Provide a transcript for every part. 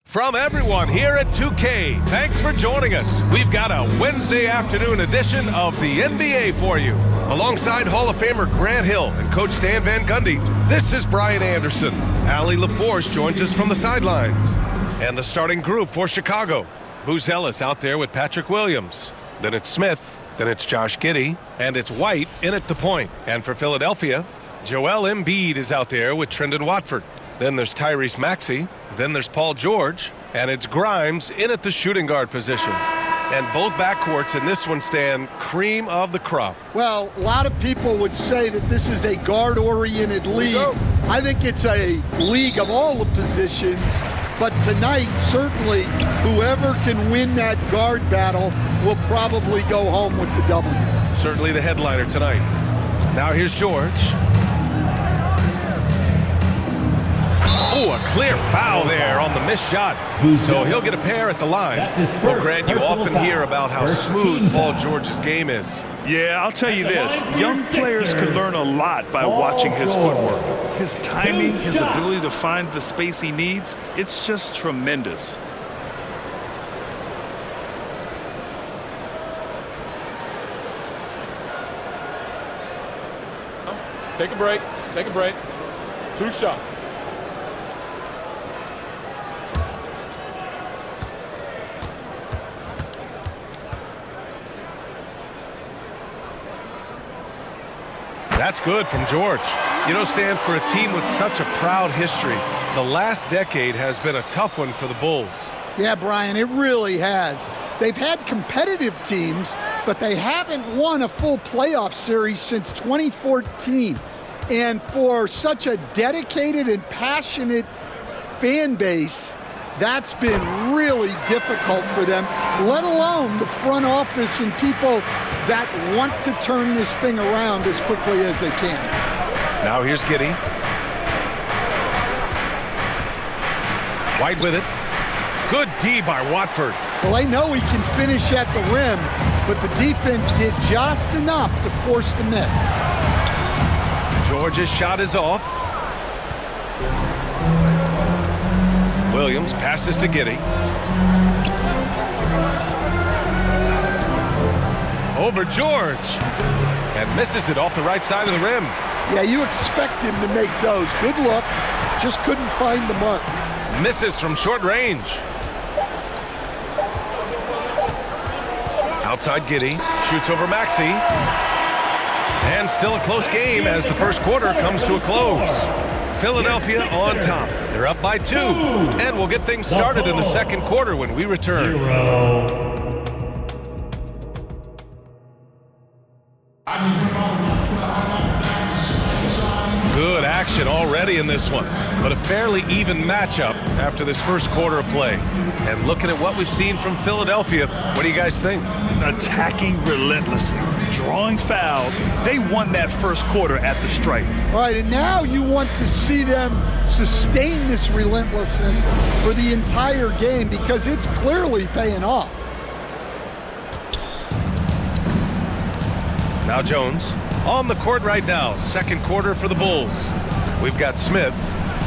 From everyone here at 2K, thanks for joining us. We've got a Wednesday afternoon edition of the NBA for you. Alongside Hall of Famer Grant Hill and Coach Stan Van Gundy, this is Brian Anderson. Allie LaForce joins us from the sidelines. And the starting group for Chicago. Buzelis out there with Patrick Williams. Then it's Smith. Then it's Josh Giddey. And it's White in at the point. And for Philadelphia, Joel Embiid is out there with Trendon Watford. Then there's Tyrese Maxey. Then there's Paul George. And it's Grimes in at the shooting guard position. And both backcourts in this one stand cream of the crop. Well, a lot of people would say that this is a guard-oriented league. I think it's a league of all the positions. But tonight, certainly, whoever can win that guard battle will probably go home with the W. Certainly the headliner tonight. Now here's George. Oh, a clear foul there on the missed shot. So he'll get a pair at the line. Well, Grant, you often hear about how smooth Paul George's game is. Yeah, I'll tell you this. Young players can learn a lot by watching his footwork. His timing, his ability to find the space he needs, it's just tremendous. Take a break. Take a break. 2 shots. That's good from George. You know, Stan, for a team with such a proud history, the last decade has been a tough one for the Bulls. Yeah, Brian, it really has. They've had competitive teams, but they haven't won a full playoff series since 2014. And for such a dedicated and passionate fan base, that's been really difficult for them, let alone the front office and people that want to turn this thing around as quickly as they can. Now here's Giddey. White with it. Good D by Watford. Well, they know he can finish at the rim, but the defense did just enough to force the miss. George's shot is off. Williams passes to Giddey. Over George. And misses it off the right side of the rim. Yeah, you expect him to make those. Good look. Just couldn't find the mark. Misses from short range. Outside Giddey. Shoots over Maxey. And still a close game as the first quarter comes to a close. Philadelphia on top. They're up by 2. And we'll get things started in the second quarter when we return. Good action already in this one, but a fairly even matchup after this first quarter of play. And looking at what we've seen from Philadelphia, what do you guys think? Attacking relentlessly, drawing fouls. They won that first quarter at the stripe. All right, and now you want to see them sustain this relentlessness for the entire game because it's clearly paying off. Now Jones on the court right now. Second quarter for the Bulls. We've got Smith,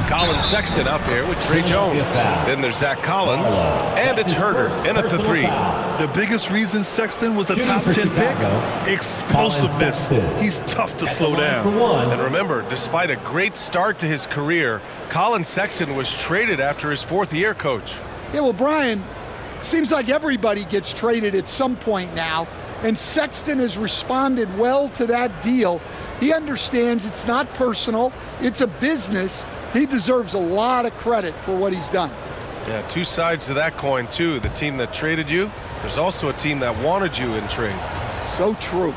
Colin Sexton out there with Trey Jones. Then there's Zach Collins, and it's Herter in at the 3. The biggest reason Sexton was a top 10 pick? Explosiveness. He's tough to slow down. And remember, despite a great start to his career, Colin Sexton was traded after his 4th year, Coach. Yeah, well, Brian, it seems like everybody gets traded at some point now. And Sexton has responded well to that deal. He understands it's not personal, it's a business. He deserves a lot of credit for what he's done. Yeah, 2 sides to that coin, too. The team that traded you, there's also a team that wanted you in trade. So true.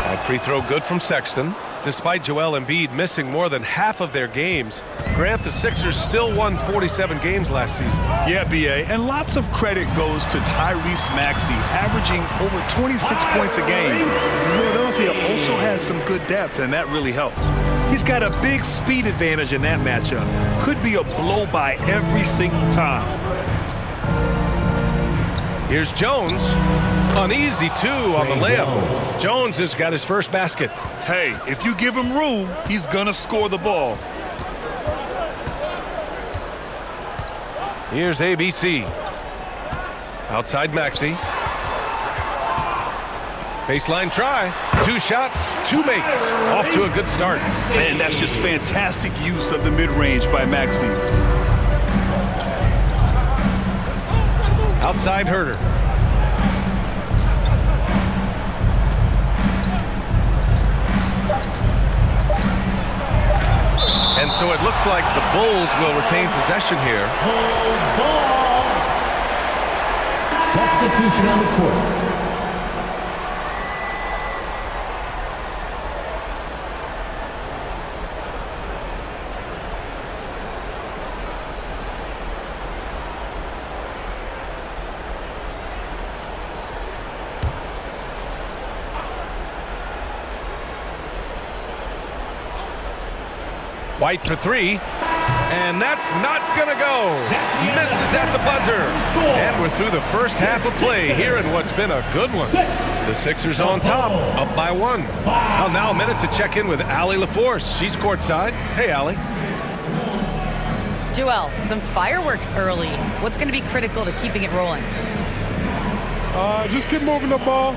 That free throw good from Sexton. Despite Joel Embiid missing more than half of their games, Grant, the Sixers still won 47 games last season. Yeah, B.A., and lots of credit goes to Tyrese Maxey, averaging over 26 points a game. Philadelphia also had some good depth, and that really helped. He's got a big speed advantage in that matchup. Could be a blow-by every single time. Here's Jones. An easy 2 on the layup. Jones has got his first basket. Hey, if you give him room, he's going to score the ball. Here's ABC. Outside Maxey. Baseline try. 2 shots, 2 makes. Off to a good start. Man, that's just fantastic use of the mid-range by Maxey. Outside Herter. And so it looks like the Bulls will retain possession here. Substitution on the court. White for 3, and that's not gonna go. Misses at the buzzer. And we're through the first half of play here in what's been a good one. The Sixers on top, up by 1. Well, now a minute to check in with Allie LaForce. She's courtside. Hey, Allie. Joel, some fireworks early. What's going to be critical to keeping it rolling? Just keep moving the ball,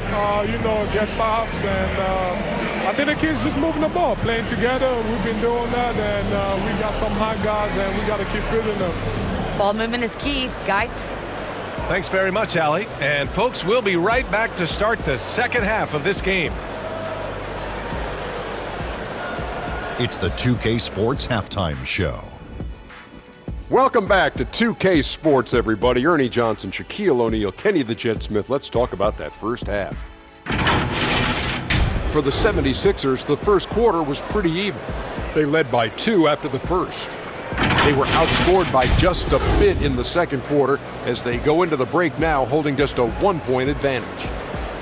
get stops, and I think the kids just moving the ball, playing together. We've been doing that, and we got some hot guys, and we got to keep fielding them. Ball movement is key, guys. Thanks very much, Allie. And folks, we'll be right back to start the second half of this game. It's the 2K Sports Halftime Show. Welcome back to 2K Sports, everybody. Ernie Johnson, Shaquille O'Neal, Kenny the Jet Smith. Let's talk about that first half. For the 76ers, the first quarter was pretty even. They led by 2 after the first. They were outscored by just a bit in the second quarter as they go into the break now holding just a 1-point advantage.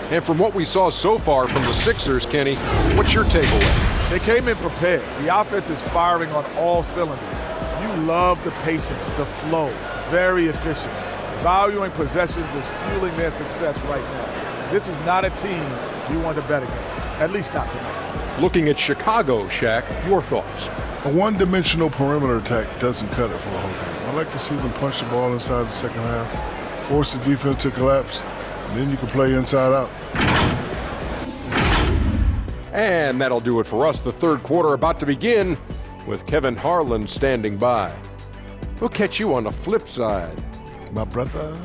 And from what we saw so far from the Sixers, Kenny, what's your takeaway? They came in prepared. The offense is firing on all cylinders. You love the patience, the flow, very efficient. Valuing possessions is fueling their success right now. This is not a team you want to bet against, at least not tonight. Looking at Chicago, Shaq, your thoughts? A one-dimensional perimeter attack doesn't cut it for the whole game. I like to see them punch the ball inside the second half, force the defense to collapse, and then you can play inside out. And that'll do it for us. The third quarter about to begin with Kevin Harlan standing by. We'll catch you on the flip side, My brother.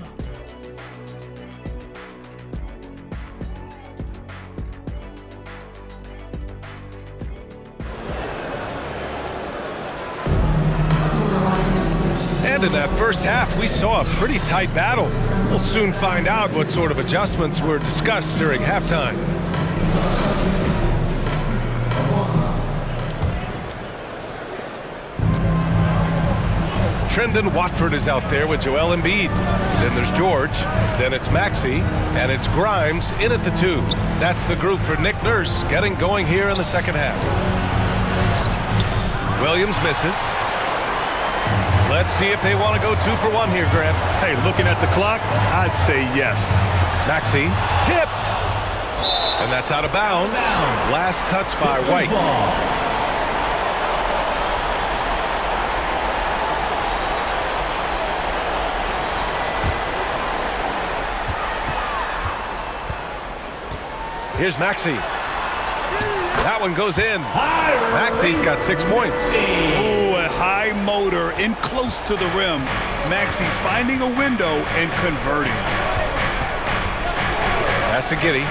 And in that first half, we saw a pretty tight battle. We'll soon find out what sort of adjustments were discussed during halftime. Trendon Watford is out there with Joel Embiid. Then there's George. Then it's Maxey. And it's Grimes in at the 2. That's the group for Nick Nurse getting going here in the second half. Williams misses. Let's see if they want to go 2 for 1 here, Grant. Hey, looking at the clock, I'd say yes. Maxey tipped. And that's out of bounds. Last touch by White. Here's Maxey. That one goes in. Maxey's got 6 points. Oh, a high motor in close to the rim. Maxey finding a window and converting. Pass to Giddey.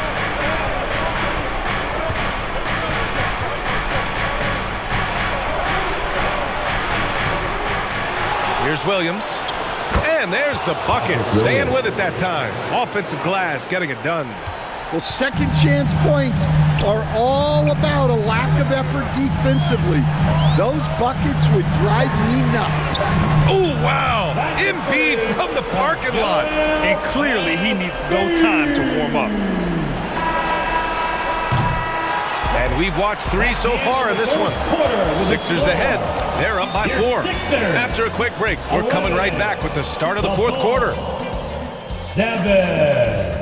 Here's Williams. And there's the bucket. Staying with it that time. Offensive glass getting it done. The second chance points are all about a lack of effort defensively. Those buckets would drive me nuts. Oh, wow. Embiid from the parking lot. And clearly he needs no time to warm up. And we've watched 3 so far in this one. Sixers ahead. They're up by 4. After a quick break, we're coming right back with the start of the fourth quarter. 7.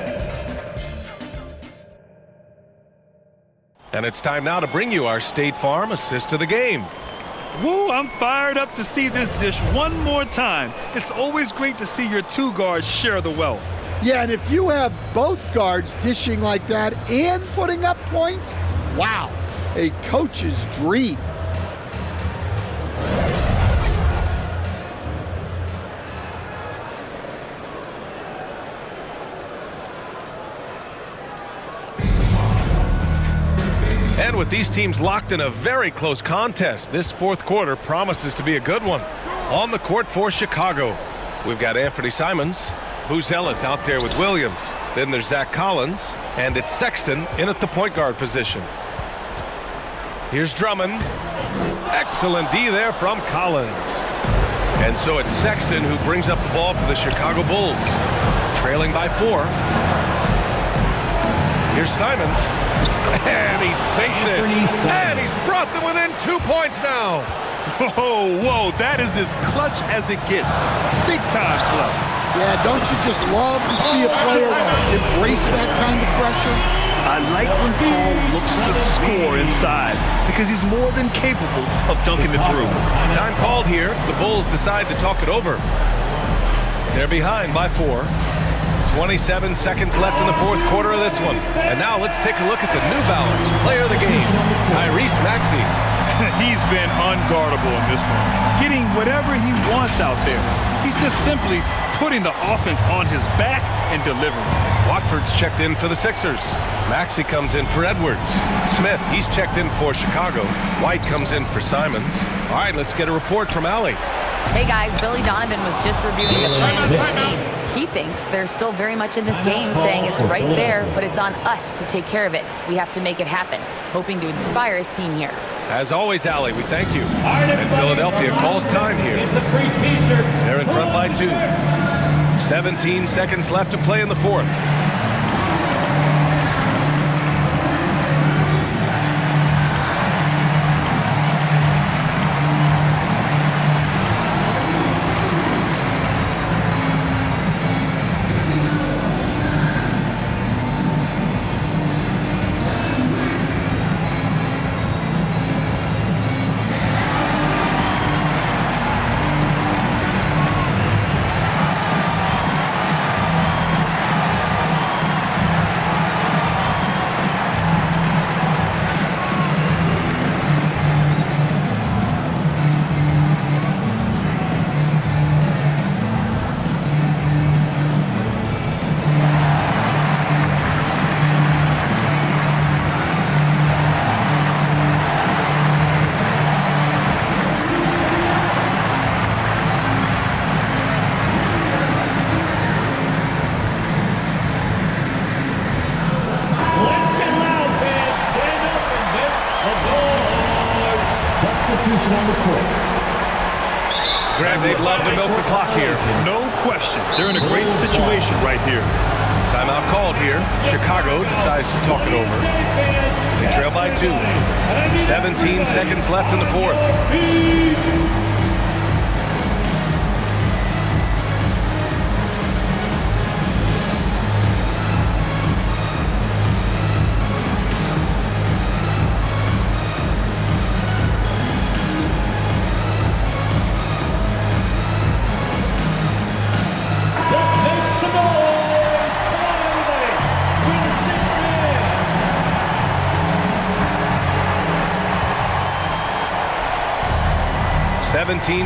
And it's time now to bring you our State Farm assist of the game. Woo, I'm fired up to see this dish one more time. It's always great to see your two guards share the wealth. Yeah, and if you have both guards dishing like that and putting up points, wow, a coach's dream. And with these teams locked in a very close contest, this fourth quarter promises to be a good one. On the court for Chicago, we've got Anthony Simons. Buzella's out there with Williams. Then there's Zach Collins, and it's Sexton in at the point guard position. Here's Drummond. Excellent D there from Collins. And so it's Sexton who brings up the ball for the Chicago Bulls. Trailing by 4. Here's Simons. And he sinks it. And he's brought them within 2 points now. Whoa, that is as clutch as it gets. Big time play. Yeah, don't you just love to see a player embrace that kind of pressure? I like when Paul looks to score inside because he's more than capable of dunking it through. Time called here. The Bulls decide to talk it over. They're behind by 4. 27 seconds left in the fourth quarter of this one. And now let's take a look at the New Balance player of the game, Tyrese Maxey. He's been unguardable in this one, getting whatever he wants out there. He's just simply putting the offense on his back and delivering. Watford's checked in for the Sixers. Maxey comes in for Edwards. Smith, he's checked in for Chicago. White comes in for Simons. All right, let's get a report from Allie. Hey guys, Billy Donovan was just reviewing the play of his team. He thinks they're still very much in this game, saying it's right there, but it's on us to take care of it. We have to make it happen, hoping to inspire his team here. As always, Allie, we thank you. And Philadelphia calls time here. They're in front by 2. 17 seconds left to play in the fourth. Greg, they'd love to milk the clock here. No question. They're in a great situation right here. Timeout called here. Chicago decides to talk it over. They trail by 2. 17 seconds left in the fourth.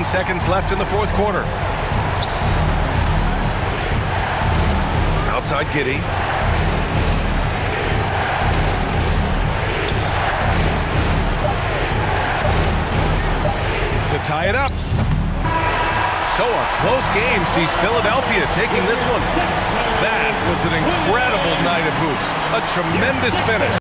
Seconds left in the fourth quarter. Outside Giddey. To tie it up. So a close game sees Philadelphia taking this one. That was an incredible night of hoops. A tremendous finish.